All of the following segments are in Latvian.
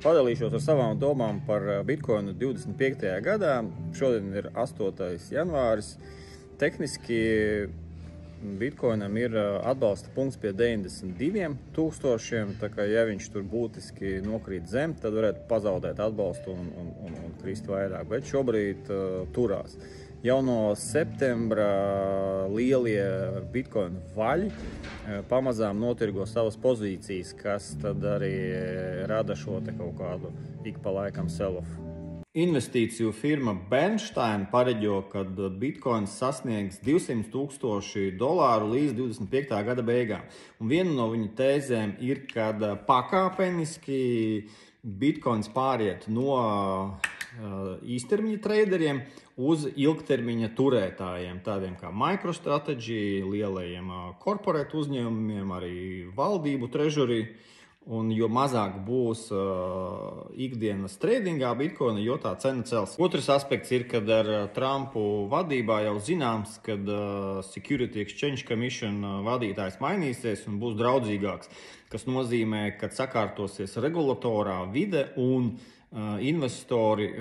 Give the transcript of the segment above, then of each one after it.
Padalīšos ar savām domām par Bitcoinu 25. gadā. Šodien ir 8. janvāris. Tehniski Bitcoinam ir atbalsta punkts pie 92,000, tā kā ja viņš tur būtiski nokrīt zem, tad varētu pazaudēt atbalstu un krist vairāk, bet šobrīd turās. Jau no septembra lielie Bitcoin vaļi pamazām notirgo savas pozīcijas, kas tad arī rada šo te kaut kādu ik pa laikam sell-off. Investīciju firma Bernstein pareģo, kad Bitcoins sasniegs $200,000 līdz 25. gada beigām. Un viena no viņu tēzēm ir, kad pakāpeniski Bitcoins pāriet no īstermiņa traderiem uz ilgtermiņa turētājiem, tādiem kā MicroStrategy, lielajiem korporētu uzņēmumiem, arī valdību treasury. Un jo mazāk būs ikdienas tradingā Bitcoina, jo tā cena cels. Otrs aspekts ir, kad ar Trumpu vadībā jau zināms, kad Security Exchange Commission vadītājs mainīsies un būs draudzīgāks, kas nozīmē, ka sakārtosies regulatorā vide un investori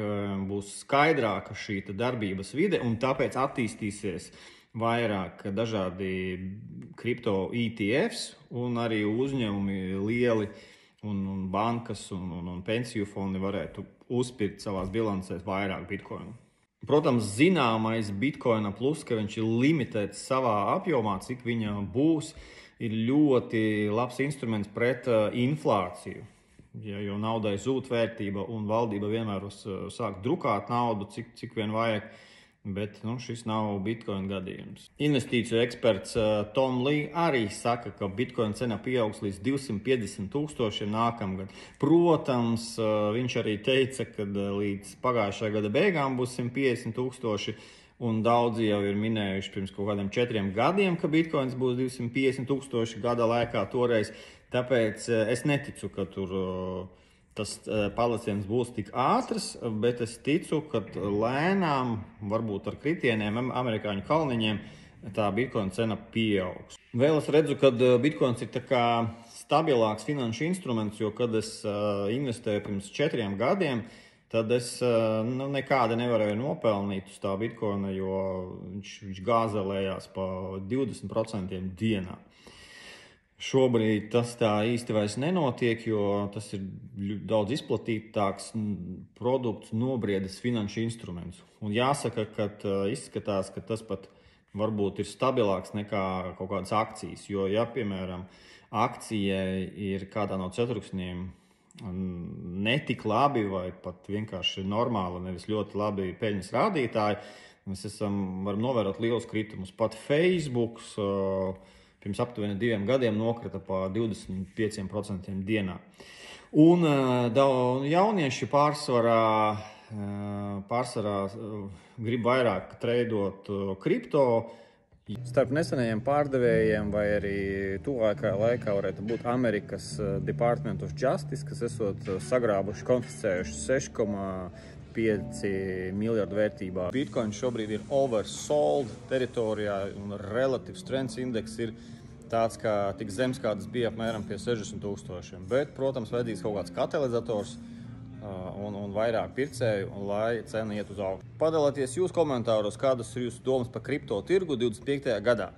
būs skaidrāka šī darbības vide un tāpēc attīstīsies vairāk dažādi kripto ETFs un arī uzņēmumi lieli un bankas un pensiju fondi varētu uzpirkt savās bilancēs vairāk Bitcoinu. Protams, zināmais Bitcoina plus, ka viņš ir limitēts savā apjomā, cik viņa būs, ir ļoti labs instruments pret inflāciju. Ja jau naudai zūd vērtība un valdība vienmēr sāk drukāt naudu, cik vien vajag, bet šis nav Bitcoin gadījums. Investīciju eksperts Tom Lee arī saka, ka Bitcoin cena pieaugs līdz 250,000 nākamgad. Protams, viņš arī teica, ka līdz pagājušā gada beigām būs 150,000, un daudzi jau ir minējuši pirms kaut kādiem 4 gadiem, ka Bitcoins būs 250,000 gada laikā toreiz. Tāpēc es neticu, ka tur tas paliciens būs tik ātrs, bet es ticu, ka lēnām, varbūt ar kritieniem, amerikāņu kalniņiem, tā Bitcoin cena pieaugs. Vēl es redzu, ka Bitcoins ir tā kā stabilāks finanšu instruments, jo kad es investēju pirms 4 gadiem, tad es nekādi nevarēju nopelnīt uz tā Bitcoina, jo viņš gāzelējās pa 20% dienā. Šobrīd tas tā īsti vairs nenotiek, jo tas ir daudz izplatītāks produkts, nobriedis finanšu instruments. Un jāsaka, ka izskatās, ka tas pat varbūt ir stabilāks nekā kaut kādas akcijas. Jo, ja, piemēram, akcijai ir kādā no ceturksniem netik labi vai pat vienkārši normāli, nevis ļoti labi peļņas rādītāji, mēs varam novērot lielus kritumus. Pat Facebook pirms aptuveni 2 gadiem nokrita pa 25% dienā. Un jaunieši pārsvarā grib vairāk treidot kripto. Starp nesenajiem pārdevējiem vai arī tuvākajā laikā varētu būt Amerikas Department of Justice, kas esot sagrābuši, konfiscējuši 6,5 miljardu vērtībā. Bitcoin šobrīd ir oversold teritorijā un relative strength indeks ir tāds, kā tik zems, kādas bija apmēram pie 60,000. Bet, protams, vajadzīgs kaut kāds katalizators un vairāk pircēju, lai cena iet uz augšu. Padalieties jūs komentāros, kādas ir jūsu domas par kripto tirgu 25. gadā.